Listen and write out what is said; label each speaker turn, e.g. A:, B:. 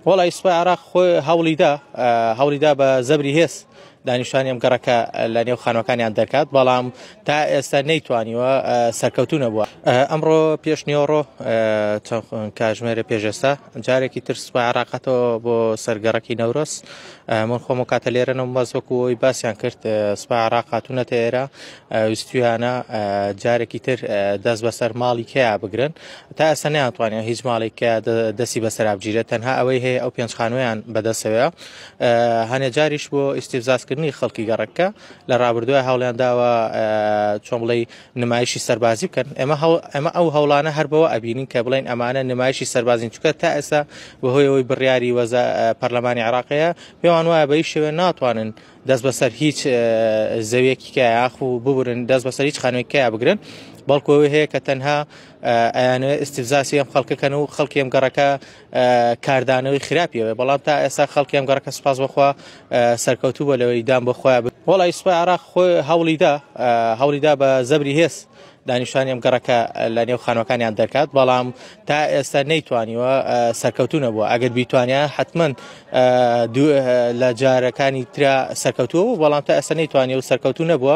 A: وڵی سوپای عراق خۆی هەوڵیدا بە زەبری هێز دانیشتوانی ئەم گەڕەکە لە نێو خانووەکانیان دەکات، بەڵام تا ئێستا نەیتوانیوە سەرکەوتوو نەبووە. ئەمڕۆ پێشنیۆڕۆ کاتژمێرە پێشێستا جارێکی تر سوپای عراقەتەوە بۆ سەرگەڕەکی نەورۆز. من خۆم و کاتە لێرەنەوە باز وەکوەوەی باسییان کرد سوپای عراق هاتوونەتە ئێرە ویستویانە جارێکی تر دەست بەسەر ماڵی کەیا بگرن، تا ئێستا نەیانتوانێت هیچ ماڵێکە دەستی بەسەرا بگیرێت، تەنها ئەوەی هەیە ئەو پێنج خانوویان بەدەستەوەیە. هەنێ جاریش بۆ ئیستیفزازکردنی خەڵکی گەڕەکە لە ڕابردووە هەوڵیان داوە چۆن بڵێ نمایشی سەربازی بکەن. ئێمە ئەو هەوڵانە هەر بەوە ئەبینین کە بڵێن ئەمانە نمایشی سەربازین، چونکە تا ئێستا بەهۆیەوەی بڕیاری پەرلەمانی عراقەیە پێوان وایە بە هیچ شێوێ ناتوانن دەست بەسەر هیچ زەویەکی کەیە یاخو ببورن دەست بەسەر هیچ خانوویەکەیە بگرن، بەڵکو ئەوەی هەیە کە تەنها ئەیانوێت ئیستیفزاسی ئەم خەڵکەکەن و خەڵکی ئەم گەڕەکە کاردانەوەی خراپیەوە، بەڵام تا ئێستا خەڵکی ئەم گەڕەکە سوپاس بەخوا سەرکەوتوو بە لەوەی دام بەخۆیان. وڵی سوپای عراق خۆی هەوڵیدا بە زەبری هێز دانیشتوانی ئەم گەڕەکە لە نێو خانووەکانیان دەکات، بەڵام تا ئێستا نەیتوانیوە سەرکەوتوو نەبووە. ئەگەر بیتوانیا حتمما لە جارەکانی ترا سەرکەوتووە، بەڵام تا ئێستا نەیتوانیوە سەرکەوتوو نەبووە.